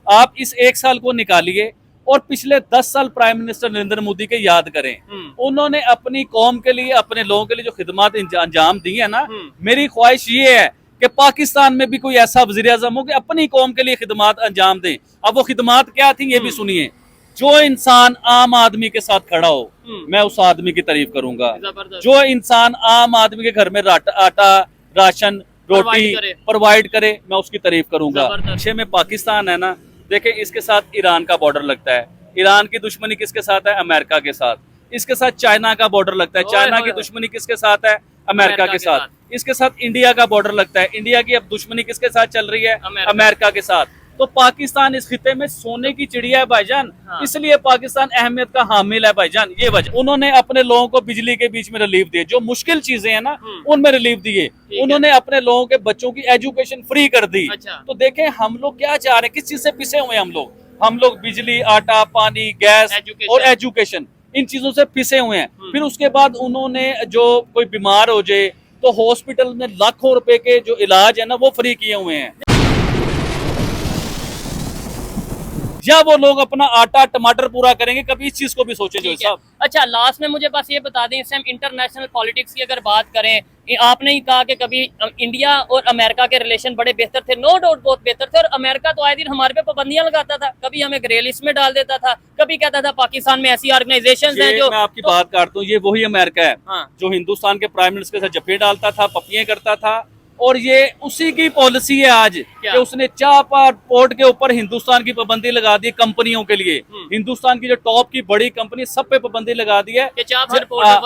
आप इस एक साल को निकालिए और पिछले 10 साल प्राइम मिनिस्टर नरेंद्र मोदी के याद करें। उन्होंने अपनी कौम के लिए, अपने लोगों के लिए जो खिदमत अंजाम दी है ना, मेरी ख्वाहिश ये है कि पाकिस्तान में भी कोई ऐसा वजीर आजम हो कि अपनी कौम के लिए खिदमत अंजाम दे। अब वो खिदमत क्या थी ये भी सुनिए। जो इंसान आम आदमी के साथ खड़ा हो, मैं उस आदमी की तारीफ करूंगा। जो इंसान आम आदमी के घर में आटा, राशन, रोटी प्रोवाइड करे, मैं उसकी तारीफ करूंगा। पीछे में पाकिस्तान है ना, देखिए इसके साथ ईरान का बॉर्डर लगता है। ईरान की दुश्मनी किसके साथ है? अमेरिका के साथ। इसके साथ चाइना का बॉर्डर लगता है। चाइना की दुश्मनी किसके साथ है? अमेरिका के साथ। इसके साथ इंडिया का बॉर्डर लगता है। इंडिया की अब दुश्मनी किसके साथ चल रही है? अमेरिका के साथ। तो पाकिस्तान इस खिते में सोने की चिड़िया है भाईजान। इसलिए पाकिस्तान अहमियत का हामिल है भाईजान। ये वजह, उन्होंने अपने लोगों को बिजली के बीच में रिलीफ दिए, जो मुश्किल चीजें हैं ना उनमें रिलीफ दिए। उन्होंने अपने लोगों के बच्चों की एजुकेशन फ्री कर दी। तो देखें हम लोग क्या चाह रहे हैं, किस चीज से पिसे हुए हम लोग बिजली, आटा, पानी, गैस और एजुकेशन, इन चीजों से पिसे हुए हैं। फिर उसके बाद उन्होंने जो कोई बीमार हो जाए तो हॉस्पिटल में लाखों रुपए के जो इलाज है ना वो फ्री किए हुए हैं। या वो लोग अपना आटा टमाटर पूरा करेंगे, कभी इस चीज को भी सोचे जो साहब। अच्छा, लास्ट में मुझे बस ये बता दें, इससे हम इंटरनेशनल पॉलिटिक्स की अगर बात करें, आपने ही कहा कि कभी इंडिया और अमेरिका के रिलेशन बड़े बेहतर थे, नो डाउट बहुत बेहतर थे। और अमेरिका तो आए दिन हमारे पे पाबंदियां लगाता था, कभी हमें ग्रे लिस्ट में डाल देता था, कभी कहता था पाकिस्तान में ऐसी ऑर्गेनाइजेशंस हैं जो। मैं आपकी बात काटता हूँ, ये वही अमेरिका है जो हिंदुस्तान के प्राइम मिनिस्टर के साथ जप्पे डालता था, पपियां करता था। और ये उसी की पॉलिसी है आज कि उसने चापार पोर्ट के ऊपर हिंदुस्तान की पाबंदी लगा दी कंपनियों के लिए। हिंदुस्तान की जो टॉप की बड़ी कंपनी सब पे पाबंदी लगा दी है।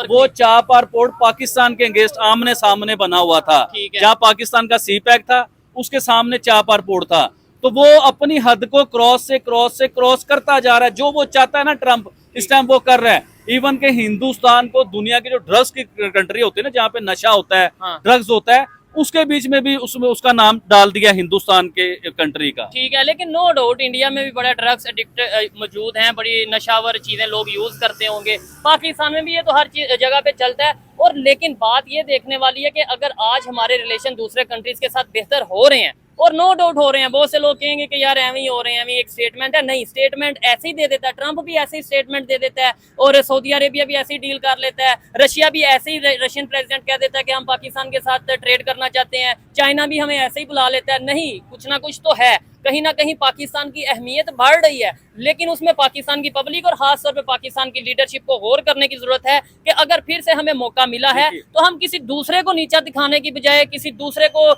वो चापार पोर्ट पाकिस्तान के अगेंस्ट आमने सामने बना हुआ था। जहाँ पाकिस्तान का सी पैक था उसके सामने चापार पोर्ट था। तो वो अपनी हद को क्रॉस करता जा रहा है। जो वो चाहता है ना ट्रंप, इस टाइम वो कर रहा है। इवन के हिंदुस्तान को दुनिया की जो ड्रग्स की कंट्री होती है ना, जहाँ पे नशा होता है, ड्रग्स होता है, उसके बीच में भी उसमें उसका नाम डाल दिया हिंदुस्तान के कंट्री का। ठीक है, लेकिन नो डाउट इंडिया में भी बड़ा ड्रग्स एडिक्ट मौजूद हैं, बड़ी नशावर चीजें लोग यूज करते होंगे। पाकिस्तान में भी ये तो हर जगह पे चलता है। और लेकिन बात ये देखने वाली है कि अगर आज हमारे रिलेशन दूसरे कंट्रीज के साथ बेहतर हो रहे हैं, और नो डाउट हो रहे हैं, बहुत से लोग कहेंगे कि यार ऐਵੇਂ ही हो रहे हैं, ऐਵੇਂ एक स्टेटमेंट है। नहीं, स्टेटमेंट ऐसे ही दे देता है, ट्रंप भी ऐसे ही स्टेटमेंट दे देता है, और सऊदी अरेबिया भी ऐसे ही डील कर लेता है, रशिया भी ऐसे ही, रशियन प्रेसिडेंट कह देता है कि हम पाकिस्तान के साथ ट्रेड करना चाहते हैं, चाइना भी हमें ऐसे ही बुला लेता है। नहीं, कुछ ना कुछ तो है, कहीं ना कहीं पाकिस्तान की अहमियत बढ़ रही है। लेकिन उसमें पाकिस्तान की पब्लिक और खास तौर पे पाकिस्तान की लीडरशिप को गौर करने की जरूरत है कि अगर फिर से हमें मौका मिला है तो हम किसी दूसरे को नीचा दिखाने की बजाय, किसी दूसरे को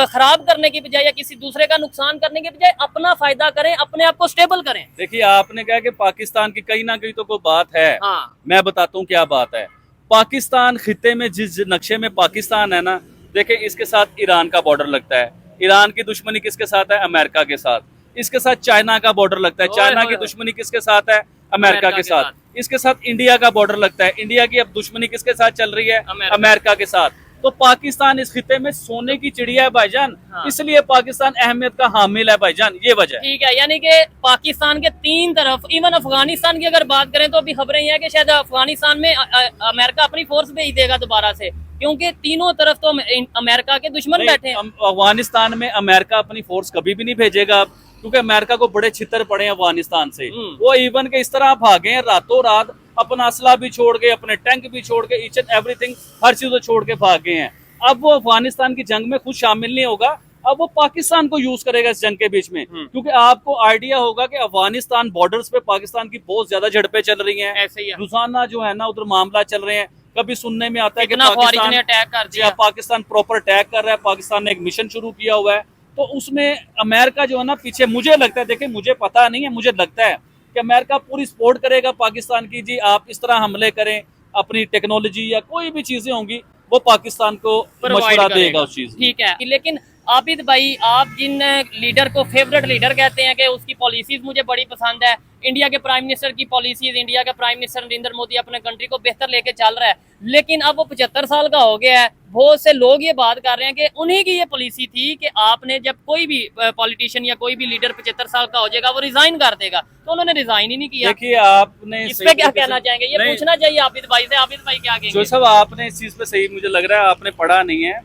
खराब करने की बजाय, या किसी दूसरे का नुकसान करने की बजाय अपना फायदा करें, अपने आप को स्टेबल करें। देखिए, आपने कहा कि पाकिस्तान की कहीं ना कहीं तो कोई बात है। मैं बताता हूँ क्या बात है। पाकिस्तान खिते में जिस नक्शे में पाकिस्तान है ना, देखिए इसके साथ ईरान का बॉर्डर लगता है। ईरान की दुश्मनी किसके साथ है? अमेरिका के साथ। इसके साथ चाइना का बॉर्डर लगता है। चाइना की दुश्मनी किसके साथ है? अमेरिका के साथ। इसके साथ इंडिया का बॉर्डर लगता है। इंडिया की अब दुश्मनी किसके साथ चल रही है? अमेरिका के साथ। तो पाकिस्तान इस खिते में सोने की चिड़िया है भाईजान। इसलिए पाकिस्तान अहमियत का हामिल है भाईजान, ये वजह। ठीक है, यानी कि पाकिस्तान के तीन तरफ, इवन अफगानिस्तान की अगर बात करें तो अभी खबरें ये है कि शायद अफगानिस्तान में अमेरिका अपनी फोर्स भेज देगा दोबारा से, क्योंकि तीनों तरफ तो अमेरिका के दुश्मन बैठे हैं। अफगानिस्तान में अमेरिका अपनी फोर्स कभी भी नहीं भेजेगा, क्योंकि अमेरिका को बड़े छितर पड़े हैं अफगानिस्तान से। वो इवन के इस तरह भागे हैं रातों रात, अपना असला भी छोड़ के, अपने टैंक भी छोड़ के, ईच एंड एवरीथिंग, हर चीज छोड़ के भाग गए हैं। अब वो अफगानिस्तान की जंग में खुद शामिल नहीं होगा, अब वो पाकिस्तान को यूज करेगा इस जंग के बीच में। क्योंकि आपको आइडिया होगा कि अफगानिस्तान बॉर्डर्स पे पाकिस्तान की बहुत ज्यादा झड़पें चल रही हैं। रोजाना जो है ना उधर मामला चल रहे हैं। कभी सुनने में आता है कि पाकिस्तान अटैक कर दिया, पाकिस्तान प्रॉपर अटैक कर रहा है, पाकिस्तान ने एक मिशन शुरू किया हुआ है। तो उसमें अमेरिका जो है ना पीछे, मुझे लगता है, देखिए मुझे पता नहीं है, मुझे लगता है कि अमेरिका पूरी सपोर्ट करेगा पाकिस्तान की। जी आप इस तरह हमले करें, अपनी टेक्नोलॉजी या कोई भी चीजें होंगी वो पाकिस्तान को मशवरा देगा उस चीज। ठीक है, लेकिन आबिद भाई, आप जिन लीडर को फेवरेट लीडर कहते हैं कि उसकी पॉलिसीज मुझे बड़ी पसंद है, इंडिया के प्राइम मिनिस्टर की पॉलिसीज, इंडिया का प्राइम मिनिस्टर नरेंद्र मोदी अपने कंट्री को बेहतर लेके चल रहा है, लेकिन अब वो 75 साल का हो गया है। बहुत से लोग ये बात कर रहे हैं कि उन्हीं की ये पॉलिसी थी कि आपने जब कोई भी पॉलिटिशियन या कोई भी लीडर 75 साल का हो जाएगा वो रिजाइन कर देगा, तो उन्होंने रिजाइन ही नहीं किया। देखिए, आपने इस पे क्या कहना चाहेंगे? ये पूछना चाहिए आबिद भाई से। आबिद भाई क्या कहेंगे? जो सब आपने इस चीज पे सही, मुझे लग रहा है आपने पढ़ा नहीं है।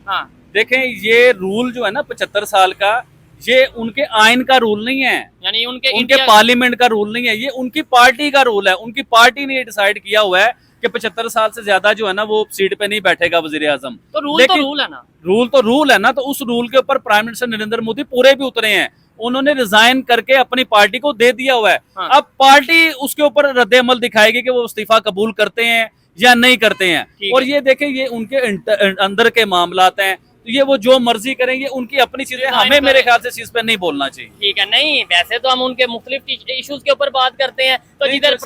देखें, ये रूल जो है ना 75 साल का, ये उनके आइन का रूल नहीं है, यानी उनके पार्लियामेंट का रूल नहीं है, ये उनकी पार्टी का रूल है। उनकी पार्टी ने ये डिसाइड किया हुआ है कि 75 साल से ज्यादा जो है ना वो सीट पे नहीं बैठेगा वजीर आजम। तो रूल तो रूल है ना, रूल तो रूल है ना। तो उस रूल के ऊपर प्राइम मिनिस्टर नरेंद्र मोदी पूरे भी उतरे हैं। उन्होंने रिजाइन करके अपनी पार्टी को दे दिया हुआ है। हाँ। अब पार्टी उसके ऊपर रद्द-ए-अमल दिखाएगी कि वो इस्तीफा कबूल करते हैं या नहीं करते हैं। और ये देखें, ये उनके अंदर के मामलात हैं, तो ये वो जो मर्जी करेंगे, उनकी अपनी चीजें, हमें मेरे ख्याल से इस चीज पे नहीं बोलना चाहिए। ठीक है, नहीं वैसे तो हम उनके मुख्तलिफ इश्यूज के ऊपर बात करते हैं, तो जिधर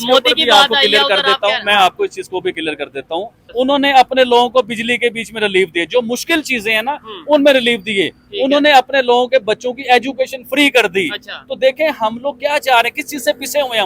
मोदी की बात बात आई क्लियर है कर देता हूँ, मैं आपको इस चीज को भी क्लियर कर देता हूँ। उन्होंने अपने लोगों को बिजली के बीच में रिलीफ दिए, जो मुश्किल चीजें हैं ना उनमें रिलीफ दिए। उन्होंने अपने लोगों के बच्चों की एजुकेशन फ्री कर दी। अच्छा। तो देखें हम लोग क्या चाह रहे हैं, किस चीज से पिसे हुए हैं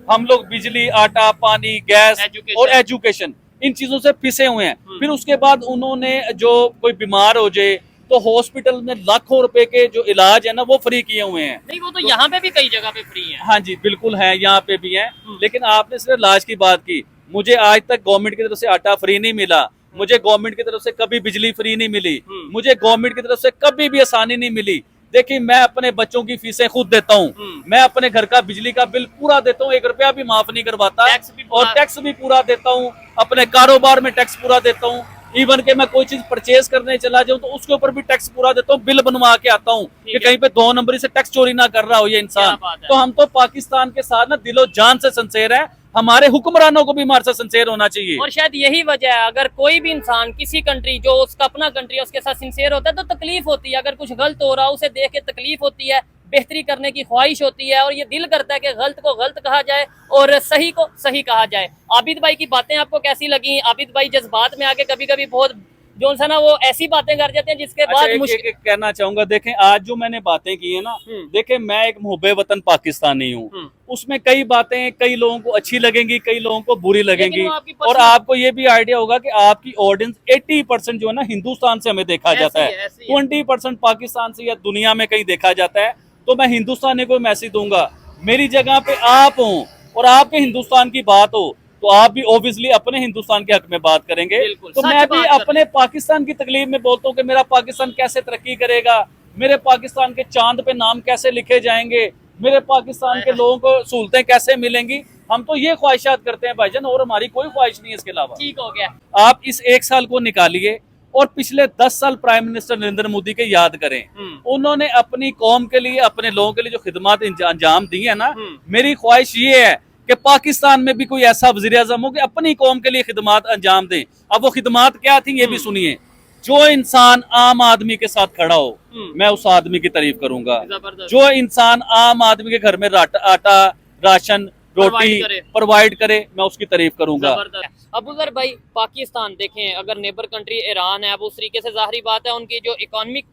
हम लोग बिजली, आटा, पानी, गैस और एजुकेशन, इन चीजों से पिसे हुए हैं। फिर उसके बाद उन्होंने जो कोई बीमार हो जाए तो हॉस्पिटल में लाखों रुपए के जो इलाज है ना वो फ्री किए हुए हैं। नहीं, वो तो यहाँ पे भी कई जगह पे फ्री है। हाँ जी बिल्कुल है, यहाँ पे भी है। लेकिन आपने सिर्फ इलाज की बात की, मुझे आज तक गवर्नमेंट की तरफ से आटा फ्री नहीं मिला, मुझे गवर्नमेंट की तरफ से कभी बिजली फ्री नहीं मिली, मुझे गवर्नमेंट की तरफ से कभी भी आसानी नहीं मिली। देखिए मैं अपने बच्चों की फीसें खुद देता हूँ, मैं अपने घर का बिजली का बिल पूरा देता हूँ, 1 रुपया भी माफ नहीं करवाता, और टैक्स भी पूरा देता हूँ, अपने कारोबार में टैक्स पूरा देता हूँ। इवन के मैं कोई चीज परचेज करने चला जाऊं तो उसके ऊपर भी टैक्स पूरा देता हूँ, बिल बनवा के आता हूँ कि कहीं पे 2 नंबरी से टैक्स चोरी ना कर रहा हो ये इंसान। तो हम तो पाकिस्तान के साथ ना दिलो जान से सिंसेर है, हमारे हुक्मरानों को भी हमारे साथ सिंसेर होना चाहिए। और शायद यही वजह है, अगर कोई भी इंसान किसी कंट्री जो उसका अपना कंट्री है उसके साथ सिंसेर होता है तो तकलीफ होती है। अगर कुछ गलत हो रहा है उसे देख के तकलीफ होती है, बेहतरी करने की ख्वाहिश होती है, और ये दिल करता है कि गलत को गलत कहा जाए और सही को सही कहा जाए। आबिद भाई की बातें आपको कैसी लगी? आबिद भाई जज्बात में आके कभी कभी बहुत जो सा ना वो ऐसी बातें कर जाते हैं जिसके बाद मुश्किल कहना चाहूंगा। देखें आज जो मैंने बातें की है ना, देखें मैं एक मुहब्बे वतन पाकिस्तानी हूँ, उसमें कई बातें कई लोगों को अच्छी लगेंगी, कई लोगों को बुरी लगेंगी। और आपको ये भी आइडिया होगा कि आपकी ऑडियंस 80% जो है ना हिंदुस्तान से हमें देखा जाता है, 20% पाकिस्तान से या दुनिया में कहीं देखा जाता है। तो मैं हिंदुस्तानी को मैसेज दूंगा, मेरी जगह पे आप हो और आपके हिंदुस्तान की बात हो तो आप भी ऑब्वियसली अपने हिंदुस्तान के हक में बात करेंगे। तो मैं भी अपने पाकिस्तान की तकलीफ में बोलता हूँ कि मेरा पाकिस्तान कैसे तरक्की करेगा, मेरे पाकिस्तान के चांद पे नाम कैसे लिखे जाएंगे, मेरे पाकिस्तान के लोगों को सहूलतें कैसे मिलेंगी। हम तो ये ख्वाहिशात करते हैं भाईजान, और हमारी कोई ख्वाहिश नहीं है इसके अलावा। ठीक हो गया, आप इस 1 साल को निकालिए और पिछले 10 साल प्राइम मिनिस्टर नरेंद्र मोदी के याद करें। उन्होंने अपनी कौम के लिए, अपने लोगों के लिए जो खिदमत अंजाम दी है ना, मेरी ख्वाहिश ये है कि पाकिस्तान में भी कोई ऐसा वजीर आजम हो कि अपनी कौम के लिए खिदमत अंजाम दे। अब वो खिदमत क्या थी ये भी सुनिए। जो इंसान आम आदमी के साथ खड़ा हो मैं उस आदमी की तारीफ करूंगा। जो इंसान आम आदमी के घर में आटा, राशन, रोटी प्रोवाइड करे मैं उसकी तारीफ करूंगा। अबूजर भाई, पाकिस्तान देखें, अगर नेबर कंट्री ईरान है, अब उस तरीके से जाहिर बात है उनकी जो इकोनॉमिक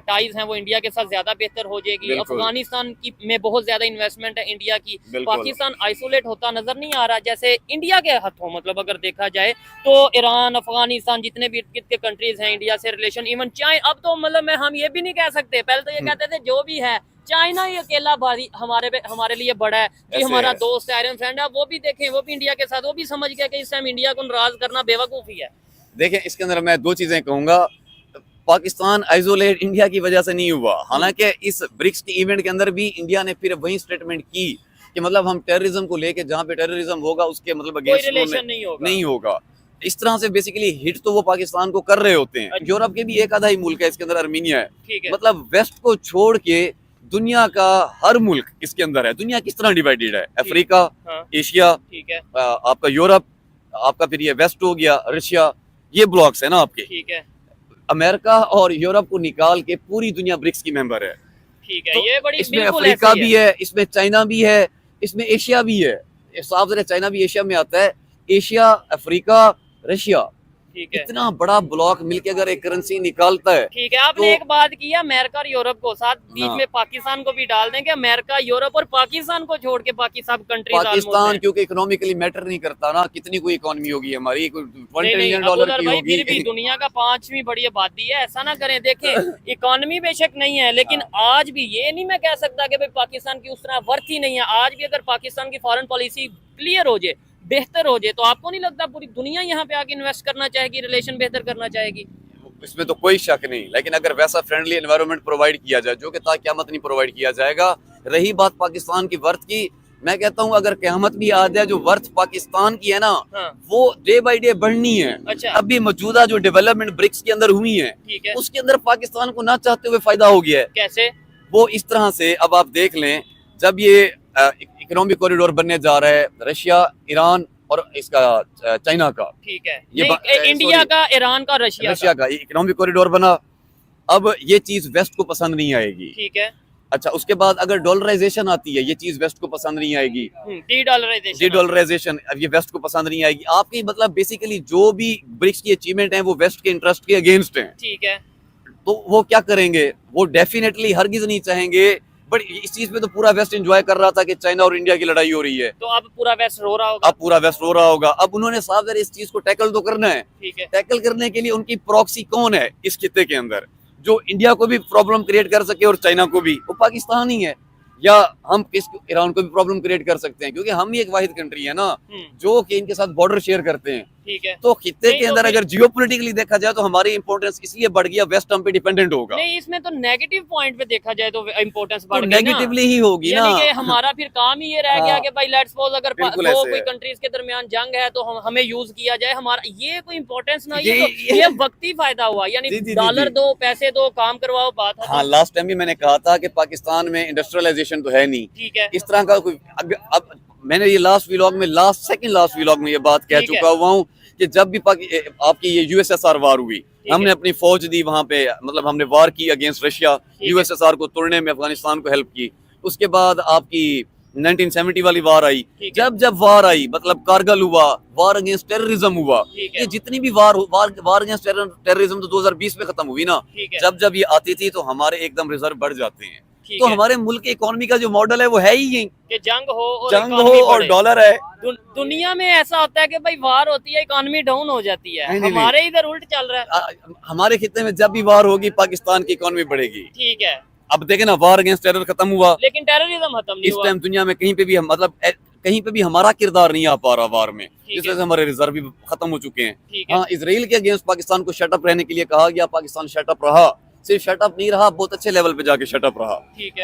टाइज हैं वो इंडिया के साथ ज्यादा बेहतर हो जाएगी। अफगानिस्तान की में बहुत ज्यादा इन्वेस्टमेंट है इंडिया की। पाकिस्तान आइसोलेट होता नजर नहीं आ रहा जैसे इंडिया के हाथों, मतलब अगर देखा जाए तो ईरान, अफगानिस्तान, जितने भी इर्द के कंट्रीज हैं इंडिया से रिलेशन, इवन चाइना, अब तो मतलब हम ये भी नहीं कह सकते, पहले तो ये कहते थे जो भी है चाइना ही अकेला भारी हमारे लिए बड़ा है कि हमारा दोस्त है, आयरन फ्रेंड है। वो भी देखें, वो भी इंडिया के साथ, वो भी समझ गया कि इस टाइम इंडिया को नाराज करना बेवकूफ़ी है। देखें इसके अंदर मैं 2 चीजें कहूंगा। पाकिस्तान आइसोलेट इंडिया की वजह से नहीं हुआ, हालांकि इस ब्रिक्स के इवेंट के अंदर भी इंडिया ने फिर वही स्टेटमेंट की कि मतलब हम टेररिज्म को लेके, जहां पे टेररिज्म होगा उसके मतलब अगेंस्ट नहीं होगा। इस तरह से बेसिकली हिट तो वो पाकिस्तान को कर रहे होते हैं। यूरोप के भी एक आधा ही मुल्क है इसके अंदर, आर्मीनिया है। मतलब वेस्ट को छोड़ के दुनिया का हर मुल्क इसके अंदर है। दुनिया किस तरह डिवाइडेड है, अफ्रीका, एशिया, ठीक है, आपका यूरोप, आपका फिर ये वेस्ट हो गया, रशिया, ये ब्लॉक्स है ना आपके। ठीक है, अमेरिका और यूरोप को निकाल के पूरी दुनिया ब्रिक्स की मेंबर है। ठीक है, तो ये बड़ी इसमें अफ्रीका भी है, इसमें चाइना भी है, इसमें एशिया भी है। साफ ज़रा चाइना भी एशिया में आता है। एशिया, अफ्रीका, रशिया, इतना बड़ा ब्लॉक मिलके अगर एक करेंसी निकालता है। ठीक है, आपने तो एक बात की, अमेरिका और यूरोप को साथ बीच में पाकिस्तान को भी डाल देंगे। अमेरिका, यूरोप और पाकिस्तान को छोड़ के बाकी सब कंट्रीज, पाकिस्तान क्योंकि इकोनॉमिकली मैटर नहीं करता ना, कितनी कोई इकोनॉमी होगी हमारी, $1 ट्रिलियन की होगी। फिर भी दुनिया का 5वीं बड़ी आबादी है, ऐसा ना करें। देखें इकोनॉमी बेशक नहीं है, लेकिन आज भी ये नहीं मैं कह सकता कि भाई पाकिस्तान की उस तरह वर्थ ही नहीं है। आज भी अगर पाकिस्तान की फॉरेन पॉलिसी क्लियर हो जाए, बेहतर हो जाए, तो आपको नहीं लगता पूरी दुनिया यहाँ पे आके इन्वेस्ट करना चाहेगी, रिलेशन बेहतर करना चाहेगी? इसमें तो कोई शक नहीं, लेकिन अगर वैसा फ्रेंडली एनवायरनमेंट प्रोवाइड किया जाए, जो कि ताक़यामत नहीं प्रोवाइड किया जाएगा। रही बात पाकिस्तान की वर्थ की, मैं कहता हूं अगर क़यामत भी आ जाए, जो वर्थ पाकिस्तान की है ना, हाँ। वो डे बाय डे बढ़नी है। अच्छा। अभी मौजूदा जो डेवलपमेंट ब्रिक्स के अंदर हुई है, ठीक है। उसके अंदर पाकिस्तान को ना चाहते हुए फायदा हो गया है। कैसे? वो इस तरह से, अब आप देख लें, जब ये इकोनॉमिक कॉरिडोर बनने जा रहा है, रशिया, ईरान और इसका चाइना का, ठीक है, ये इंडिया sorry, का, ईरान का, रशिया का इकोनॉमिक कॉरिडोर बना। अब ये चीज वेस्ट को पसंद नहीं आएगी। ठीक है। अच्छा, उसके बाद अगर डॉलराइजेशन आती है, ये चीज वेस्ट को पसंद नहीं आएगी। डी-डॉलराइजेशन, अब ये वेस्ट को पसंद नहीं आएगी। आपकी मतलब बेसिकली जो भी ब्रिक्स की अचीवमेंट है, वो वेस्ट के इंटरेस्ट के अगेंस्ट है। ठीक है। तो वो क्या करेंगे? वो डेफिनेटली हरगिज नहीं चाहेंगे। बट इस चीज में तो पूरा वेस्ट एंजॉय कर रहा था कि चाइना और इंडिया की लड़ाई हो रही है, तो अब पूरा वेस्ट रो रहा होगा। अब पूरा वेस्ट रो रहा होगा। अब उन्होंने साफ ज़रा इस चीज को टैकल तो करना है। ठीक है। टैकल करने के लिए उनकी प्रॉक्सी कौन है इस खित्ते के अंदर, जो इंडिया को भी प्रॉब्लम क्रिएट कर सके और चाइना को भी? वो पाकिस्तान ही है। या हम ईरान को भी प्रॉब्लम क्रिएट कर सकते हैं, क्योंकि हम ही एक वाहिद कंट्री है ना जो कि इनके साथ बॉर्डर शेयर करते हैं। ठीक है। तो खित्ते के तो अंदर अगर जियोपॉलिटिकली देखा जाए तो हमारी इंपॉर्टेंस इसलिए बढ़ गया, वेस्ट हम पे डिपेंडेंट होगा। नहीं, इसमें तो नेगेटिव पॉइंट पे देखा जाए तो इंपॉर्टेंस तो बढ़ गई ना, नेगेटिवली ही होगी ना। यानी कि हमारा फिर काम ही ये रह गया हाँ। कि भाई लेट्स सपोज अगर बिल्कुल दो ऐसे कोई है। कंट्रीज के दरमियान जंग है तो हमें यूज किया जाए, हमारा ये कोई इंपॉर्टेंस ना, ये- ये वक्ती फायदा हुआ, यानी जी, जी, डॉलर जी। दो, पैसे दो, काम करवाओ, बात है। हाँ, लास्ट टाइम भी मैंने कहा था कि पाकिस्तान में इंडस्ट्रियलाइजेशन तो है नहीं। ठीक है। इस तरह का कोई अब मैंने ये लास्ट व्लॉग में ये बात कह ठीक है। चुका हुआ हूँ कि जब भी आपकी ये यूएसएसआर वार हुई, हमने अपनी फौज दी वहां पे, मतलब हमने वार की अगेंस्ट रशिया, यूएसएसआर को तोड़ने में अफगानिस्तान को हेल्प की। उसके बाद आपकी 1970 वाली वार आई। जब वार आई, मतलब कारगिल हुआ, वार अगेंस्ट टेररिज्म हुआ, ये जितनी भी वार अगेंस्ट टेररिज्म तो 2020 में खत्म हुई ना। जब ये आती थी तो हमारे एकदम रिजर्व बढ़ जाते हैं। तो हमारे मुल्क की इकोनॉमी का जो मॉडल है वो है ही यही कि जंग हो और डॉलर है। दुनिया में ऐसा होता है कि भाई वार होती है, इकोनॉमी डाउन हो जाती है, हमारे इधर उल्ट चल रहा है। हमारे खित्ते में जब भी वार होगी पाकिस्तान की इकोनॉमी बढ़ेगी। ठीक है। अब देखे ना, वार अगेंस्ट टेरर खत्म हुआ, लेकिन टेररिज्म खत्म नहीं इस हुआ। टाइम दुनिया में कहीं पे भी मतलब कहीं पे भी हमारा किरदार नहीं आ पा रहा वार में, इस वजह से हमारे रिजर्व भी खत्म हो चुके हैं। हाँ, इसराइल के अगेंस्ट पाकिस्तान को शटअप रहने के लिए कहा गया, पाकिस्तान शटअप रहा। सिर्फ शटअप नहीं रहा, बहुत अच्छे लेवल पे जाके शटअप रहा,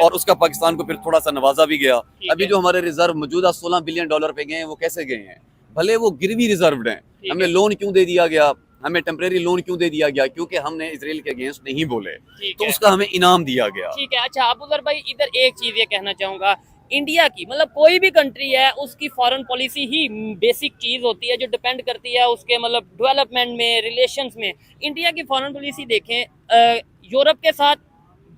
और उसका पाकिस्तान को फिर थोड़ा सा नवाजा भी गया। अभी जो हमारे रिजर्व मौजूदा $16 बिलियन पे गए हैं, वो कैसे गए हैं? भले वो गिरवी रिजर्व्ड हैं, हमें लोन क्यों दे दिया गया, हमें टेम्परेरी लोन क्यों दे दिया गया? क्योंकि हमने इसराइल के अगेंस्ट नहीं बोले, तो उसका हमें इनाम दिया गया। ठीक है। अच्छा अबूजर भाई, इधर एक चीज ये कहना चाहूंगा, इंडिया की, मतलब कोई भी कंट्री है उसकी फॉरेन पॉलिसी ही बेसिक चीज होती है जो डिपेंड करती है उसके मतलब डेवलपमेंट में, रिलेशंस में। इंडिया की फॉरेन पॉलिसी देखें, यूरोप के साथ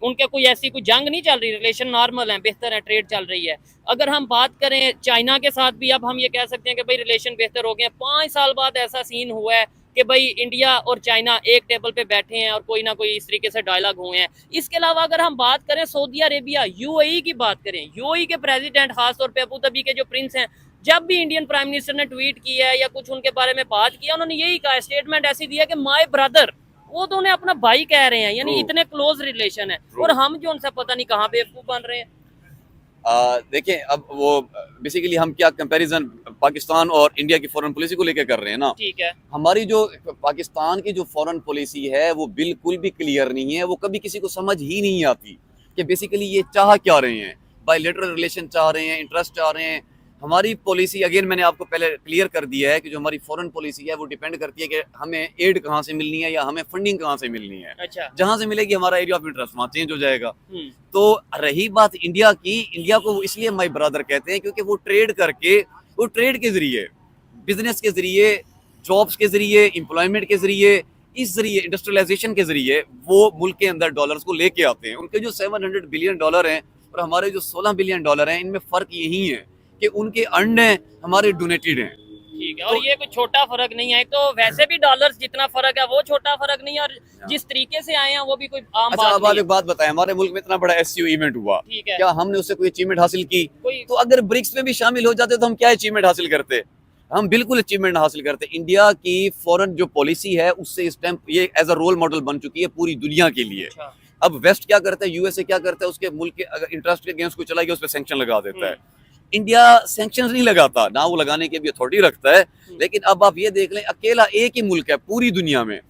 उनके कोई ऐसी कोई जंग नहीं चल रही, रिलेशन नॉर्मल है, बेहतर है, ट्रेड चल रही है। अगर हम बात करें चाइना के साथ भी, अब हम ये कह सकते हैं कि भाई रिलेशन बेहतर हो गए। 5 साल बाद ऐसा सीन हुआ है कि भाई इंडिया और चाइना एक टेबल पे बैठे हैं और कोई ना कोई इस तरीके से डायलॉग हुए हैं। इसके अलावा अगर हम बात करें सऊदी अरेबिया, यूएई की बात करें, यूएई के प्रेसिडेंट, खासतौर पे अबू धाबी के जो प्रिंस हैं, जब भी इंडियन प्राइम मिनिस्टर ने ट्वीट किया है या कुछ उनके बारे में बात किया, उन्होंने यही कहा, स्टेटमेंट ऐसी दिया कि माय ब्रदर, वो तो उन्हें अपना भाई कह रहे हैं, यानी इतने क्लोज रिलेशन है। और हम जो उनसे पता नहीं कहाँ बेवकूफ बन रहे हैं। देखिए, अब वो बेसिकली हम क्या कंपैरिजन पाकिस्तान और इंडिया की फॉरेन पॉलिसी को लेकर कर रहे हैं ना। ठीक है। हमारी जो पाकिस्तान की जो फॉरेन पॉलिसी है वो बिल्कुल भी क्लियर नहीं है। वो कभी किसी को समझ ही नहीं आती कि बेसिकली ये चाह क्या रहे हैं। बायलैटरल रिलेशन चाह रहे हैं, इंटरेस्ट चाह रहे हैं। हमारी पॉलिसी, अगेन मैंने आपको पहले क्लियर कर दिया है कि जो हमारी फॉरेन पॉलिसी है वो डिपेंड करती है कि हमें एड कहाँ से मिलनी है या हमें फंडिंग कहाँ से मिलनी है। अच्छा। जहाँ से मिलेगी हमारा एरिया ऑफ इंटरेस्ट वहाँ चेंज हो जाएगा। तो रही बात इंडिया की, इंडिया को वो इसलिए माई ब्रदर कहते हैं क्योंकि वो ट्रेड करके, वो ट्रेड के जरिए, बिजनेस के जरिए, जॉब्स के जरिए, एम्प्लॉयमेंट के जरिए, इस जरिए इंडस्ट्रियलाइजेशन के जरिए वो मुल्क के अंदर डॉलर्स को लेके आते हैं। उनके जो $700 बिलियन हैं और हमारे जो $16 बिलियन हैं, इनमें फर्क यही है कि उनके अर्न्ड हैं, हमारे डोनेटेड हैं। ठीक है। और ये कोई छोटा फर्क नहीं है, तो वैसे भी डॉलर्स जितना फर्क है वो छोटा फर्क नहीं है, और जिस तरीके से आए हैं वो भी कोई आम अच्छा, बात अब नहीं आप एक बात बताएं, हमारे मुल्क में इतना बड़ा SCO इवेंट हुआ, ठीक है, क्या हमने उससे कोई अचीवमेंट हासिल की? कोई तो अगर ब्रिक्स में भी शामिल हो जाते तो हम क्या अचीवमेंट हासिल करते? हम बिल्कुल अचीवमेंट हासिल करते। इंडिया की फॉरेन जो पॉलिसी है उससे इस टाइम ये एज अ रोल मॉडल बन चुकी है पूरी दुनिया के लिए। अच्छा। अब वेस्ट क्या करता है, यूएसए क्या करता है, उसके मुल्क के अगर इंटरेस्ट के अगेंस्ट कोई चला गया उस पर सैंक्शन लगा देता है। इंडिया सैंक्शंस नहीं लगाता, ना वो लगाने की भी अथॉरिटी रखता है। लेकिन अब आप ये देख लें, अकेला एक ही मुल्क है पूरी दुनिया में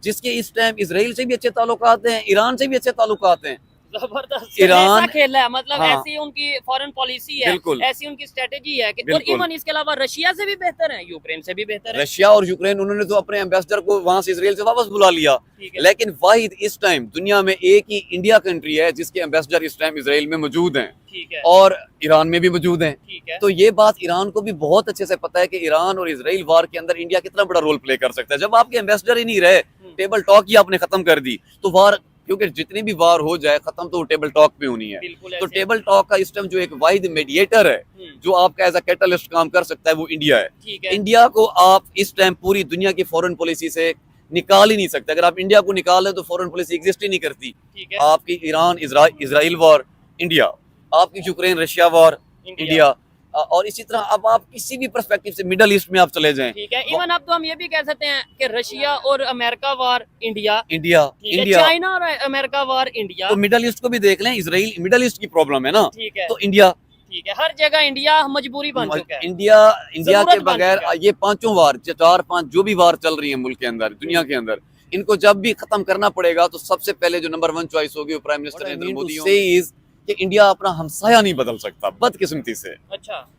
जिसके इस टाइम इसराइल से भी अच्छे ताल्लुकात हैं, ईरान से भी अच्छे ताल्लुकात हैं। जबरदस्त ईरान- ऐसा खेल है, मतलब हाँ। ऐसी उनकी फॉरेन पॉलिसी है, बिल्कुल। ऐसी उनकी स्ट्रेटेजी है कि और बिल्कुल। इवन इसके अलावा रशिया से भी बेहतर है, यूक्रेन से भी बेहतर है। रशिया और यूक्रेन, उन्होंने तो अपने एम्बेसडर को वहां से इसराइल से वापस बुला लिया। ठीक है। लेकिन वाहिद इस टाइम दुनिया में एक ही इंडिया कंट्री है जिसके एम्बेसडर इस टाइम इसराइल में मौजूद हैं ठीक है। और ईरान में भी मौजूद हैं। ठीक है। तो ये बात ईरान को भी बहुत अच्छे से पता है कि ईरान और इसराइल वार के अंदर इंडिया कितना बड़ा रोल प्ले कर सकता है। जब आपके एम्बेसडर ही नहीं रहे, टेबल टॉक ही आपने खत्म कर दी, तो वार, क्योंकि जितनी भी वार हो जाए खत्म तो टेबल टॉक पे होनी है। बिल्कुल तो ऐसे। टेबल टॉक का इस टाइम जो एक वाहिद मीडिएटर है जो आपका एज अ कैटलिस्ट काम कर सकता है, वो इंडिया है। ठीक है। इंडिया को आप इस टाइम पूरी दुनिया की फॉरेन पॉलिसी से निकाल ही नहीं सकते। अगर आप इंडिया को निकाल लें तो फॉरेन पॉलिसी एग्जिस्ट ही नहीं करती। ठीक है। आपकी ईरान इसराइल वॉर इंडिया, आपकी यूक्रेन रशिया वॉर इंडिया, और इसी तरह अब आप किसी भी पर्सपेक्टिव से मिडल ईस्ट में आप चले जाएं, ठीक है। इवन अब तो हम ये भी कह सकते हैं कि रशिया और अमेरिका वार इंडिया, इंडिया ठीक है, इंडिया चाइना और अमेरिका वार इंडिया। तो मिडल ईस्ट को भी देख लें, इसराइल मिडल ईस्ट की प्रॉब्लम है ना, ठीक है। तो इंडिया, ठीक है, हर जगह इंडिया मजबूरी बन चुका है। इंडिया जरूरत के बन बगैर चुका है। ये पांचों वार, 4-5 जो भी वार चल रही है मुल्क के अंदर, दुनिया के अंदर, इनको जब भी खत्म करना पड़ेगा तो सबसे पहले जो नंबर 1 चॉइस होगी वो प्राइम मिनिस्टर नरेंद्र मोदी होंगे। कि इंडिया अपना हमसाया नहीं बदल सकता बदकिस्मती से। अच्छा।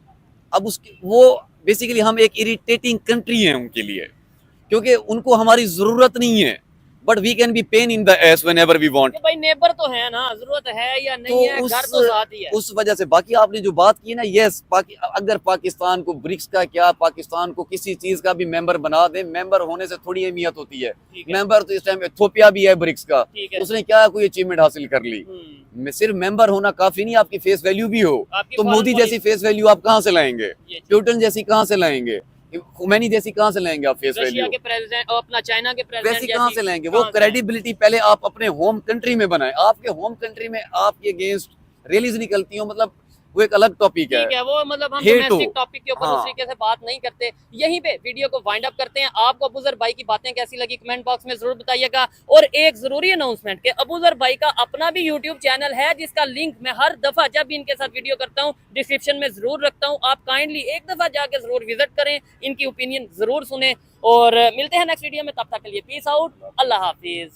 अब उसकी वो बेसिकली हम एक इरिटेटिंग कंट्री है उनके लिए, क्योंकि उनको हमारी जरूरत नहीं है, but we can be pain in the ass whenever we want. कि भाई नेबर तो है ना, जरूरत है या नहीं है, घर तो साथ ही है। उस वजह से बाकी आपने जो बात की ना, यस, अगर पाकिस्तान को ब्रिक्स का क्या, पाकिस्तान को किसी चीज का भी मेंबर बना दे, मेंबर होने से थोड़ी अहमियत होती है। ठीक है। मेंबर तो इस टाइम इथियोपिया भी है ब्रिक्स का, ठीक है। उसने क्या कोई अचीवमेंट हासिल कर ली? सिर्फ मेंबर होना काफी नहीं, आपकी फेस वैल्यू भी हो। आपकी तो foreign मोदी जैसी policy- फेस वैल्यू आप कहाँ से लाएंगे? ये चीज़। प्यूटन जैसी कहाँ से लाएंगे? खुमैनी जैसी कहाँ से लाएंगे आप फेस रशिया वैल्यू? के प्रेसिडेंट और अपना चाइना के प्रेसिडेंट वैसी कहाँ से लाएंगे? वो कहाँ से क्रेडिबिलिटी पहले आप अपने होम कंट्री में बनाए। आपके होम कंट्री में आपके अगेंस्ट रैलीज निकलती हो, मतलब वो एक अलग टॉपिक है। ठीक है, वो मतलब हम Hate डोमेस्टिक हो। टॉपिक के ऊपर हाँ। उस तरीके से बात नहीं करते। यहीं पे वीडियो को वाइंड अप करते हैं। आपको अबूजर भाई की बातें कैसी लगी कमेंट बॉक्स में जरूर बताइएगा। और एक जरूरी अनाउंसमेंट कि अबूजर भाई का अपना भी यूट्यूब चैनल है जिसका लिंक मैं हर दफा जब भी इनके साथ वीडियो करता हूँ डिस्क्रिप्शन में जरूर रखता हूँ। आप काइंडली एक दफा जाके जरूर विजिट करें, इनकी ओपिनियन जरूर सुने और मिलते हैं नेक्स्ट वीडियो में। तब तक के लिए पीस आउट, अल्लाह हाफिज।